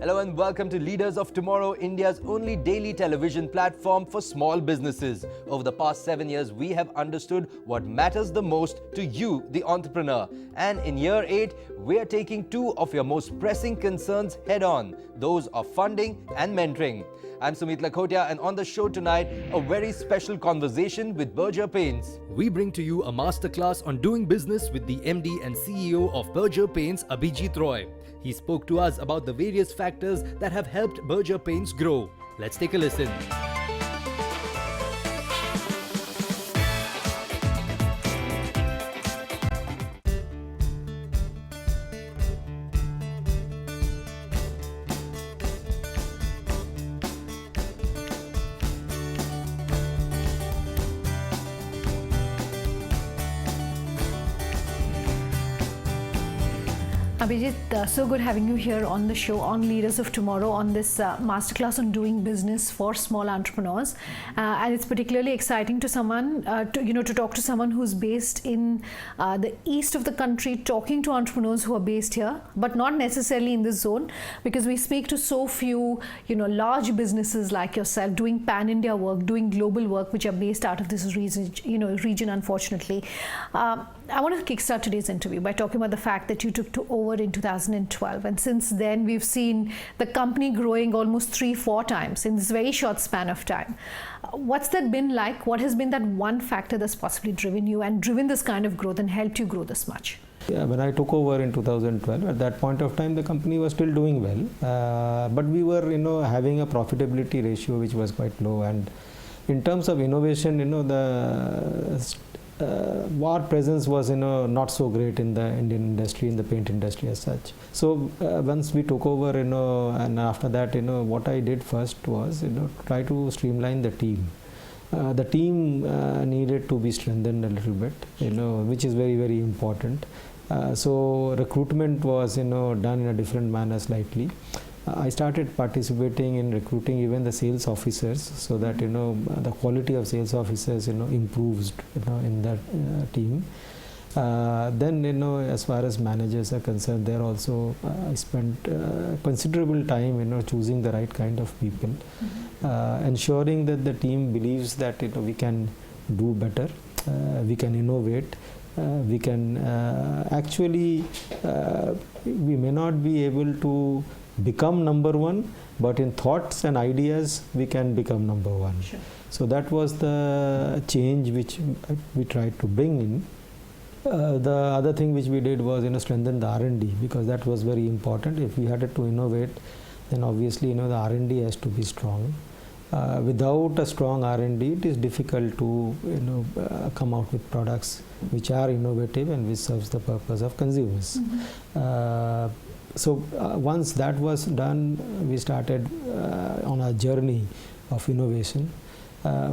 Hello and welcome to Leaders of Tomorrow, India's only daily television platform for small businesses. Over the past 7 years, we have understood what matters the most to you, the entrepreneur. And in year 8, we are taking 2 of your most pressing concerns head on, those of funding and mentoring. I'm Sumit Lakhotia, and on the show tonight, a very special conversation with Berger Paints. We bring to you a masterclass on doing business with the MD and CEO of Berger Paints, Abhijit Roy. He spoke to us about the various factors that have helped Berger Paints grow. Let's take a listen. Abhijit, so good having you here on the show on Leaders of Tomorrow on this masterclass on doing business for small entrepreneurs, and it's particularly exciting to someone to talk to someone who's based in the east of the country, talking to entrepreneurs who are based here, but not necessarily in this zone, because we speak to so few large businesses like yourself doing pan-India work, doing global work, which are based out of this region, unfortunately. I want to kickstart today's interview by talking about the fact that you took over in 2012, and since then we've seen the company growing almost 3-4 times in this very short span of time. What's that been like? What has been that one factor that's possibly driven you and driven this kind of growth and helped you grow this much? Yeah, when I took over in 2012, at that point of time the company was still doing well, but we were having a profitability ratio which was quite low, and in terms of innovation, our presence was not so great in the Indian industry, in the paint industry as such. So once we took over, and after that, what I did first was try to streamline the team. The team needed to be strengthened a little bit, which is very, very important. So recruitment was done in a different manner slightly. I started participating in recruiting even the sales officers, so that the quality of sales officers improves in that team. Then as far as managers are concerned, there also I spent considerable time choosing the right kind of people, ensuring that the team believes that we can do better, we can innovate. We can actually we may not be able to become number one, but in thoughts and ideas we can become number one. Sure. So that was the change which we tried to bring in. The other thing which we did was strengthen the R&D, because that was very important. If we had to innovate, then obviously the R&D has to be strong. Without a strong R&D, it is difficult to come out with products which are innovative and which serves the purpose of consumers. So once that was done, we started on a journey of innovation,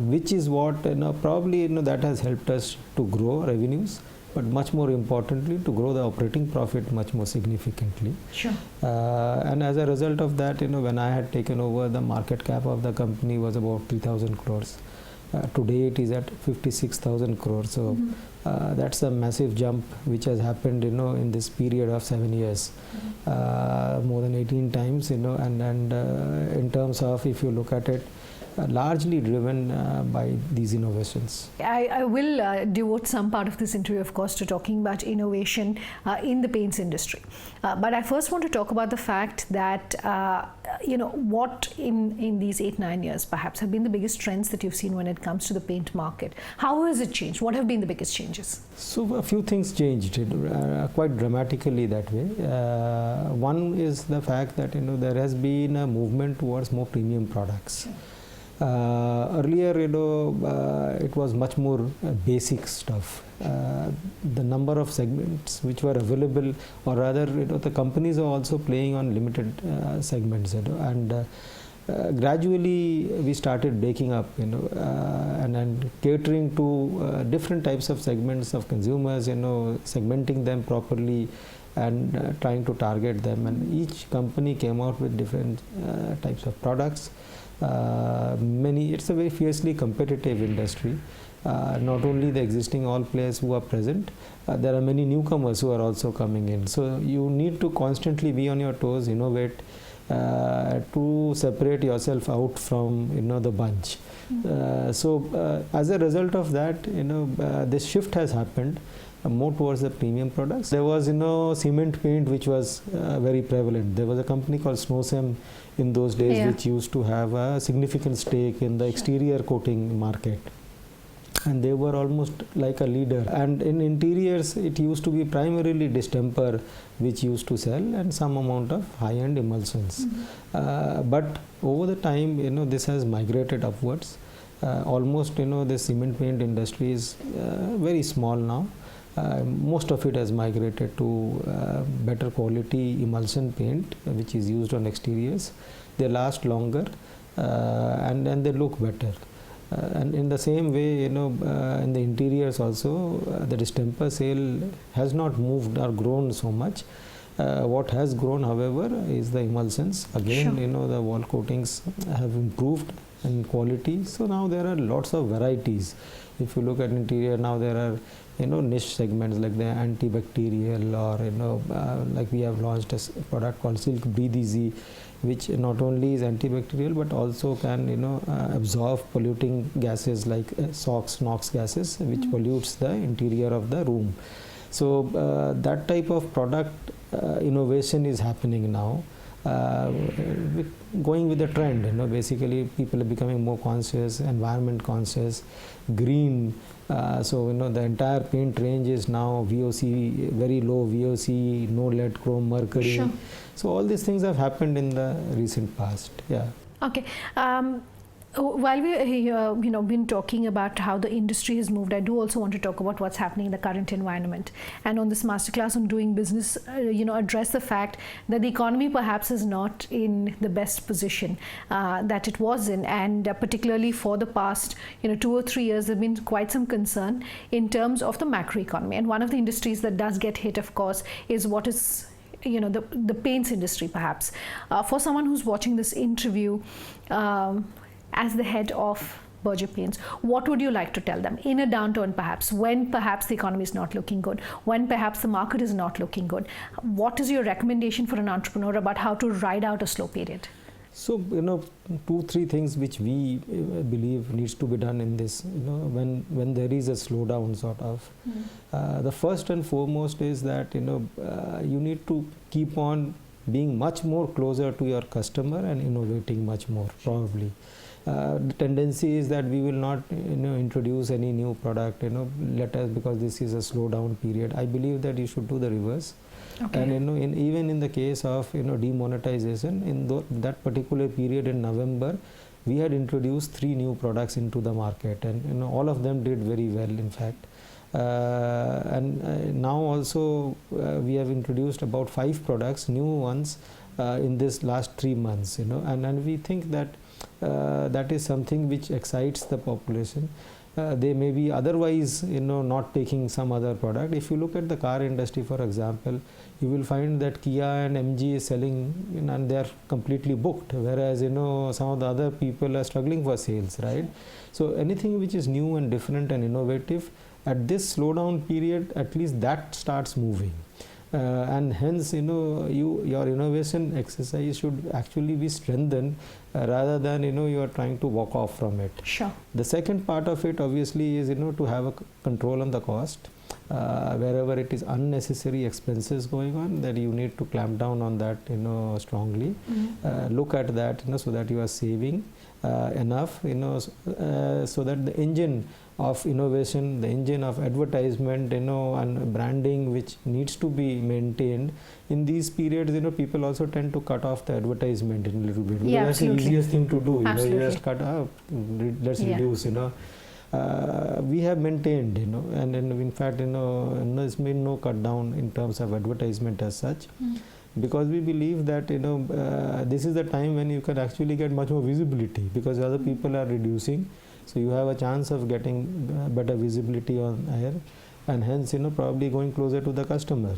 which is what probably that has helped us to grow revenues, but much more importantly to grow the operating profit much more significantly. Sure. And as a result of that, when I had taken over, the market cap of the company was about 3,000 crores. Today it is at 56,000 crores. So that's a massive jump which has happened in this period of 7 years, more than 18 times, and in terms of, if you look at it, largely driven by these innovations. I will devote some part of this interview, of course, to talking about innovation in the paints industry. But I first want to talk about the fact that, what in these 8-9 years perhaps have been the biggest trends that you've seen when it comes to the paint market. How has it changed? What have been the biggest changes? So a few things changed quite dramatically that way. One is the fact that there has been a movement towards more premium products. Sure. Earlier, it was much more basic stuff. The number of segments which were available, or rather, the companies are also playing on limited segments, and gradually we started breaking up, and catering to different types of segments of consumers, segmenting them properly and trying to target them. And each company came out with different types of products. It's a very fiercely competitive industry. Not only the existing all players who are present, there are many newcomers who are also coming in. So you need to constantly be on your toes, innovate, to separate yourself out from the bunch. So as a result of that, this shift has happened more towards the premium products. There was cement paint which was very prevalent. There was a company called Snowsem in those days which used to have a significant stake in the exterior coating market, and they were almost like a leader. And in interiors it used to be primarily distemper which used to sell, and some amount of high-end emulsions. But over the time this has migrated upwards. Almost the cement paint industry is very small now. Most of it has migrated to better quality emulsion paint which is used on exteriors. They last longer and they look better. And in the same way, in the interiors also, the distemper sale has not moved or grown so much. What has grown, however, is the emulsions. Again, the wall coatings have improved in quality. So now there are lots of varieties. If you look at interior now, there are niche segments like the antibacterial, or like we have launched a product called Silk Breathe Easy, which not only is antibacterial but also can absorb polluting gases like SOx, NOx gases, which pollutes the interior of the room. So that type of product innovation is happening now. Going with the trend, basically people are becoming more conscious, environment conscious, green. So the entire paint range is now VOC, very low VOC, no lead, chrome, mercury. Sure. So all these things have happened in the recent past. Yeah. Okay. While we been talking about how the industry has moved, I do also want to talk about what's happening in the current environment. And on this masterclass on doing business, address the fact that the economy perhaps is not in the best position that it was in, and particularly for the past 2 or 3 years, there's been quite some concern in terms of the macroeconomy. And one of the industries that does get hit, of course, is what is the paints industry, perhaps. For someone who's watching this interview, as the head of Berger Paints, what would you like to tell them in a downturn, perhaps, when perhaps the economy is not looking good, when perhaps the market is not looking good? What is your recommendation for an entrepreneur about how to ride out a slow period? So 2-3 things which we believe needs to be done in this, when there is a slowdown sort of. The first and foremost is that you need to keep on being much more closer to your customer and innovating much more, probably. The tendency is that we will not introduce any new product because this is a slowdown period. I believe that you should do the reverse. Okay. And even in the case of demonetization, in that particular period in November, we had introduced 3 new products into the market, and all of them did very well, in fact. And now also we have introduced about 5 products, new ones, in this last 3 months, and we think that that is something which excites the population. They may be otherwise not taking some other product. If you look at the car industry, for example, you will find that Kia and MG is selling and they are completely booked, whereas some of the other people are struggling for sales, right? So anything which is new and different and innovative, at this slowdown period, at least that starts moving. And hence your innovation exercise should actually be strengthened rather than you are trying to walk off from it. Sure. The second part of it obviously is to have a control on the cost. Wherever it is unnecessary expenses going on, that you need to clamp down on that strongly. Look at that so that you are saving enough so that the engine of innovation, the engine of advertisement and branding, which needs to be maintained in these periods, people also tend to cut off the advertisement in a little bit. Yeah, that's the easiest thing to do. You just cut up, let's reduce. We have maintained, and in fact, there's been no cut down in terms of advertisement as such. Because we believe that this is the time when you can actually get much more visibility, because other people are reducing, so you have a chance of getting better visibility on air, and hence probably going closer to the customer.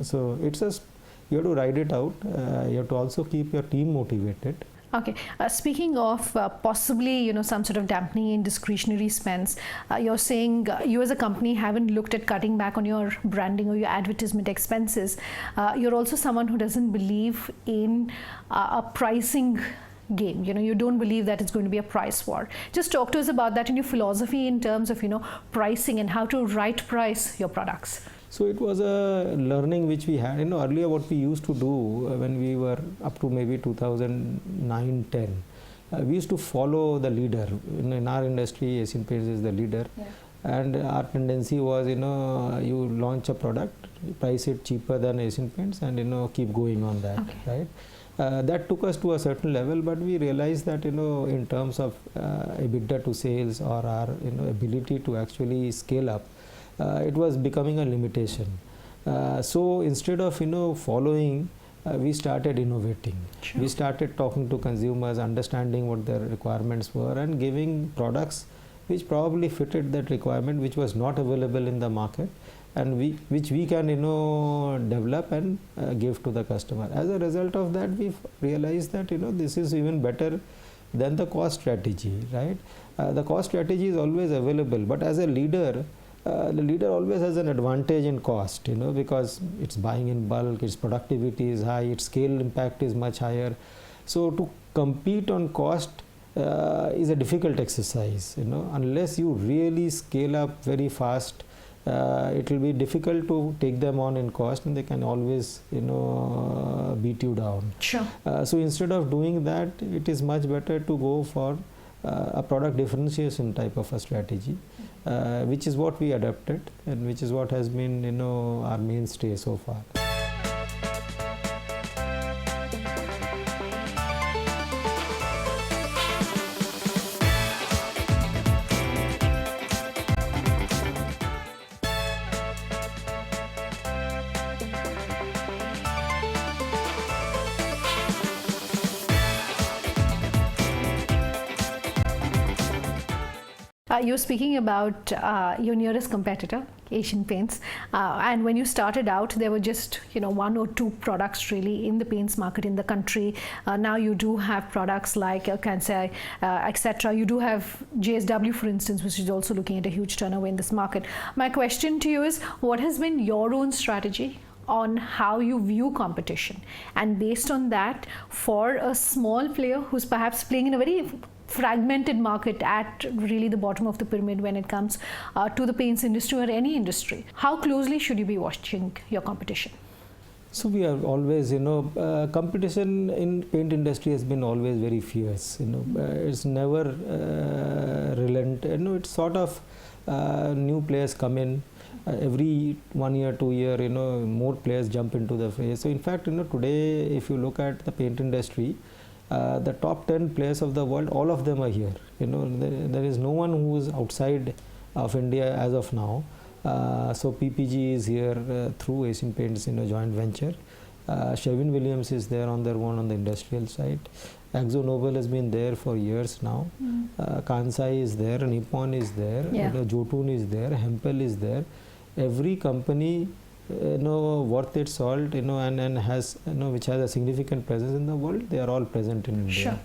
So it's you have to ride it out. You have to also keep your team motivated. Okay. Speaking of possibly, some sort of dampening in discretionary spends, you're saying you as a company haven't looked at cutting back on your branding or your advertisement expenses. You're also someone who doesn't believe in a pricing game. You don't believe that it's going to be a price war. Just talk to us about that in your philosophy in terms of, pricing and how to right price your products. So it was a learning which we had. Earlier what we used to do when we were up to maybe 2009-10, we used to follow the leader. In our industry, Asian Paints is the leader. Yeah. And our tendency was, you launch a product, price it cheaper than Asian Paints, and keep going on that, okay. Right? That took us to a certain level, but we realized that in terms of EBITDA to sales or our ability to actually scale up, it was becoming a limitation. So instead of following, we started innovating. Sure. We started talking to consumers, understanding what their requirements were, and giving products which probably fitted that requirement, which was not available in the market, and which we can develop and give to the customer. As a result of that, we realized that this is even better than the cost strategy, right? The cost strategy is always available, but as a leader, the leader always has an advantage in cost, because it's buying in bulk, its productivity is high, its scale impact is much higher. So to compete on cost is a difficult exercise, unless you really scale up very fast. It will be difficult to take them on in cost, and they can always beat you down. Sure. So instead of doing that, it is much better to go for a product differentiation type of a strategy, which is what we adapted, and which is what has been our mainstay so far. You're speaking about your nearest competitor, Asian Paints, and when you started out, there were just one or two products really in the paints market in the country. Now you do have products like Kansai, etc. You do have JSW, for instance, which is also looking at a huge turnover in this market. My question to you is, what has been your own strategy on how you view competition, and based on that, for a small player who's perhaps playing in a very fragmented market at really the bottom of the pyramid when it comes to the paints industry or any industry, how closely should you be watching your competition? So we are always, competition in paint industry has been always very fierce. It's never relent. It's sort of new players come in. Every 1 year, 2 year, more players jump into the fray. So in fact, today, if you look at the paint industry, the top 10 players of the world, all of them are here. There is no one who is outside of India as of now. So PPG is here through Asian Paints joint venture. Sherwin-Williams is there on their own on the industrial side. Akzo Nobel has been there for years now. Kansai is there, Nippon is there, Jotun is there, Hempel is there. Every company worth its salt, and has, which has a significant presence in the world, they are all present in India.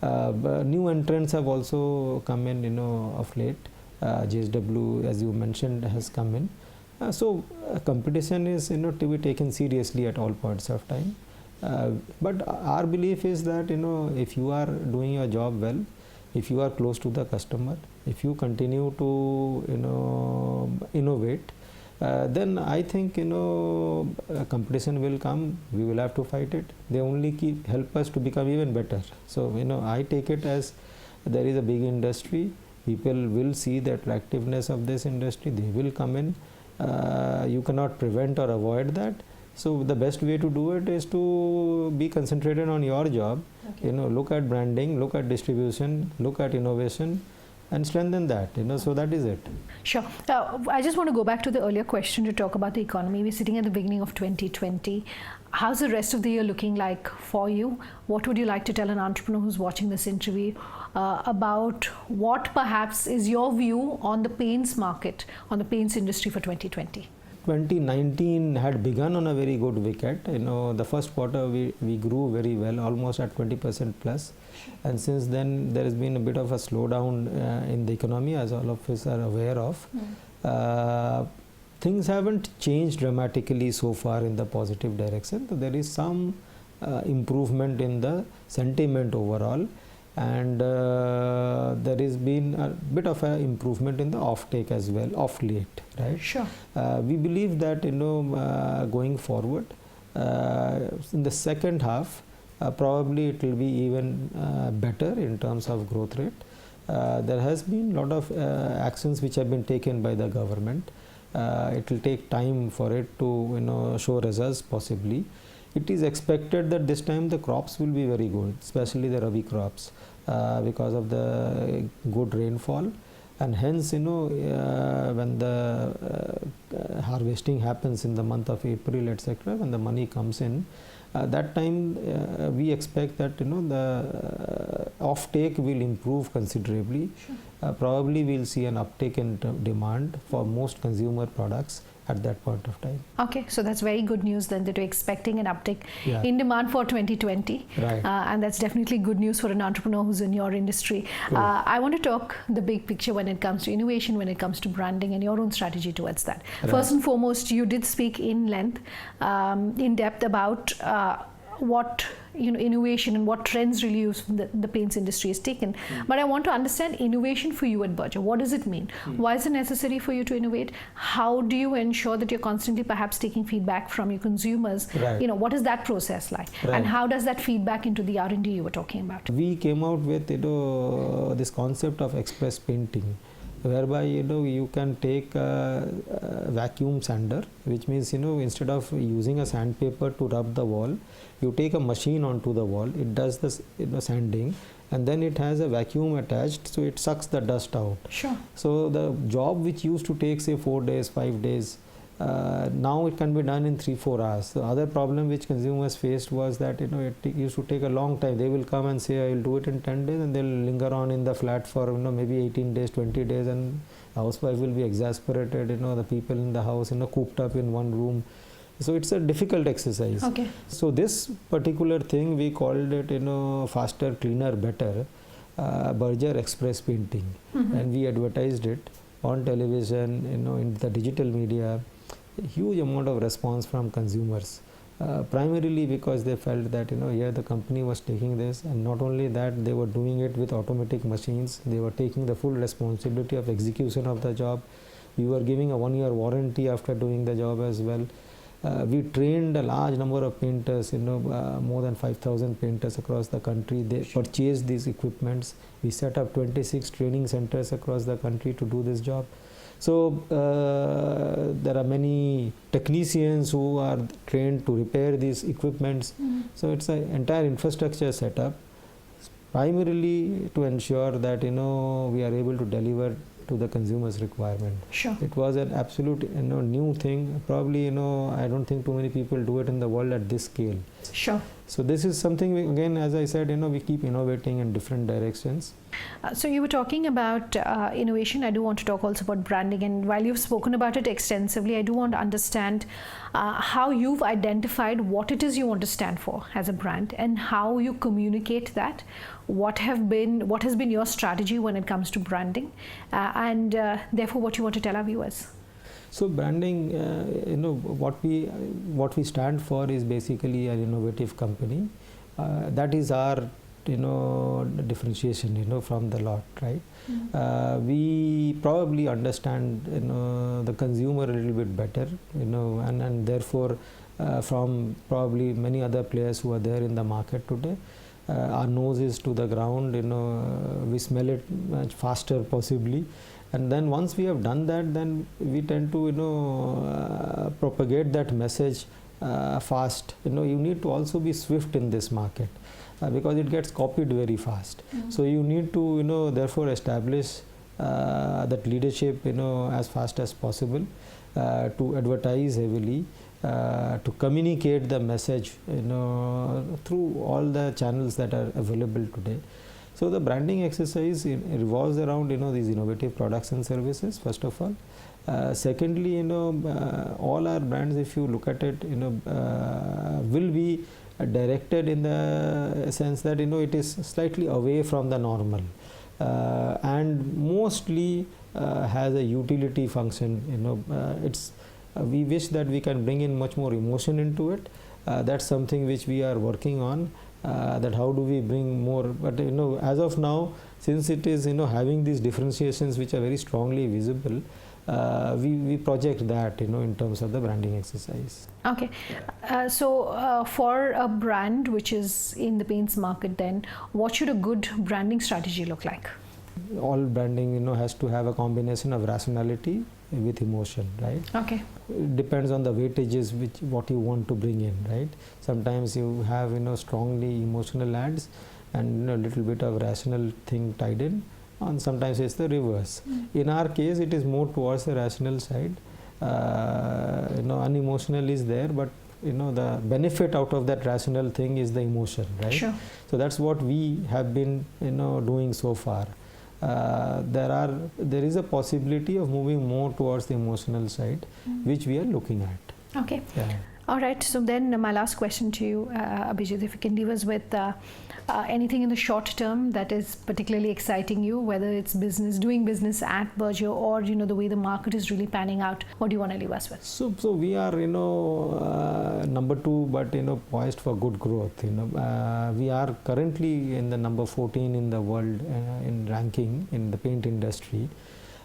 Sure. New entrants have also come in, of late. JSW, as you mentioned, has come in. So competition is, to be taken seriously at all points of time. But our belief is that, if you are doing your job well, if you are close to the customer, if you continue to, innovate, then I think competition will come. We will have to fight it. They only help us to become even better. So I take it as there is a big industry. People will see the attractiveness of this industry. They will come in. You cannot prevent or avoid that. So the best way to do it is to be concentrated on your job. Okay. Look at branding, look at distribution, look at innovation, and strengthen that, so that is it. Sure. I just want to go back to the earlier question to talk about the economy. We're sitting at the beginning of 2020. How's the rest of the year looking like for you? What would you like to tell an entrepreneur who's watching this interview about what perhaps is your view on the paints market, on the paints industry for 2020? 2019 had begun on a very good wicket. The first quarter we grew very well, almost at 20% plus, and since then there has been a bit of a slowdown in the economy, as all of us are aware of. Things haven't changed dramatically so far in the positive direction. There is some improvement in the sentiment overall, and there has been a bit of an improvement in the offtake as well of late, right? Sure. We believe that going forward in the second half, probably it will be even better in terms of growth rate. There has been a lot of actions which have been taken by the government. It will take time for it to show results possibly. It is expected that this time the crops will be very good, especially the Rabi crops, because of the good rainfall, and hence when the harvesting happens in the month of April, etc., when the money comes in, that time we expect that the offtake will improve considerably. Sure. Probably we'll see an uptick in demand for most consumer products at that point of time. Okay, so that's very good news then, that you're expecting an uptick Yeah. in demand for 2020. Right. And that's definitely good news for an entrepreneur who's in your industry. I want to talk the big picture when it comes to innovation, when it comes to branding, and your own strategy towards that. Right. First and foremost, you did speak in length, in depth about what innovation and what trends really the paints industry has taken. But I want to understand innovation for you at Berger. What does it mean? Why is it necessary for you to innovate? How do you ensure that you're constantly perhaps taking feedback from your consumers? Right. What is that process like? Right. And how does that feed back into the R&D you were talking about? We came out with this concept of express painting, whereby you can take a vacuum sander, which means instead of using a sandpaper to rub the wall, you take a machine onto the wall. It does this sanding, and then it has a vacuum attached, so it sucks the dust out. Sure. So the job which used to take say 4 days, 5 days, now it can be done in 3-4 hours. The other problem which consumers faced was that it used to take a long time. They will come and say I will do it in 10 days, and they'll linger on in the flat for maybe 18 days, 20 days, and housewife will be exasperated. The people in the house cooped up in one room. So it's a difficult exercise. Okay. So this particular thing we called it faster, cleaner, better, Berger Express Painting, and we advertised it on television, in the digital media. Huge amount of response from consumers, primarily because they felt that here the company was taking this, and not only that, they were doing it with automatic machines. They were taking the full responsibility of execution of the job. We were giving a 1-year warranty after doing the job as well. We trained a large number of painters, more than 5,000 painters across the country. They purchased these equipments. We set up 26 training centers across the country to do this job. So there are many technicians who are trained to repair these equipments. So it's an entire infrastructure setup, primarily to ensure that we are able to deliver to the consumer's requirement. Sure. It was an absolute new thing. Probably I don't think too many people do it in the world at this scale. Sure. So this is something again, as I said, we keep innovating in different directions. So you were talking about innovation. I do want to talk also about branding, and while you've spoken about it extensively, I do want to understand how you've identified what it is you want to stand for as a brand, and how you communicate that. What has been your strategy when it comes to branding, and therefore what you want to tell our viewers? So branding, what we stand for is basically an innovative company. That is our differentiation from the lot, right? We probably understand the consumer a little bit better, and therefore from probably many other players who are there in the market today. Our nose is to the ground, we smell it much faster possibly, and then once we have done that, then we tend to propagate that message fast. You need to also be swift in this market, because it gets copied very fast. So you need to therefore establish that leadership as fast as possible, to advertise heavily, to communicate the message through all the channels that are available today. So the branding exercise revolves around these innovative products and services first of all. Secondly, all our brands, if you look at it, will be directed in the sense that it is slightly away from the normal and mostly has a utility function. It's we wish that we can bring in much more emotion into it. That's something which we are working on. That how do we bring more, but as of now, since it is having these differentiations which are very strongly visible, we project that in terms of the branding exercise. Okay, so for a brand which is in the paints market, then what should a good branding strategy look like? All branding has to have a combination of rationality with emotion, right? Okay. It depends on the weightages what you want to bring in, right? Sometimes you have strongly emotional ads and a little bit of rational thing tied in, and sometimes it's the reverse. In our case, it is more towards the rational side. Unemotional is there, but the benefit out of that rational thing is the emotion, right? Sure. So that's what we have been doing so far. There is a possibility of moving more towards the emotional side, which we are looking at. Okay. Yeah. All right. So then my last question to you, Abhijit, if you can leave us with anything in the short term that is particularly exciting you, whether it's doing business at Berger, or the way the market is really panning out. What do you want to leave us with? So we are number 2, but poised for good growth. We are currently in the number 14 in the world in ranking in the paint industry.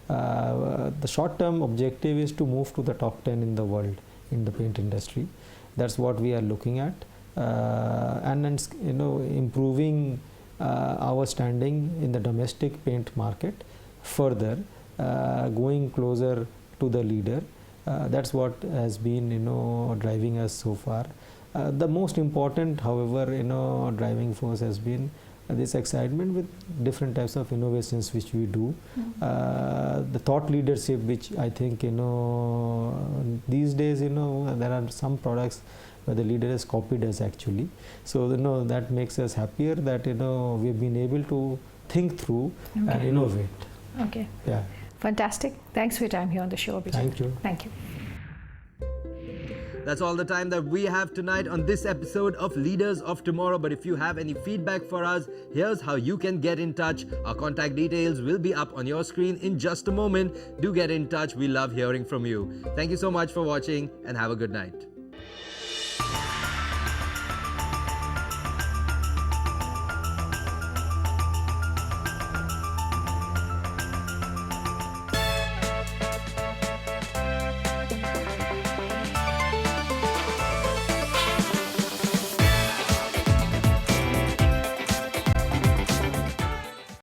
The short term objective is to move to the top 10 in the world in the paint industry. That's what we are looking at, and improving our standing in the domestic paint market further, going closer to the leader. That's what has been driving us so far. The most important, however, driving force has been this excitement with different types of innovations which we do. The thought leadership, which I think these days there are some products where the leader has copied us actually. So that makes us happier that we've been able to think through and innovate. Okay. Yeah. Fantastic. Thanks for your time here on the show, Abhijit. Thank you. Thank you. That's all the time that we have tonight on this episode of Leaders of Tomorrow. But if you have any feedback for us, here's how you can get in touch. Our contact details will be up on your screen in just a moment. Do get in touch. We love hearing from you. Thank you so much for watching and have a good night.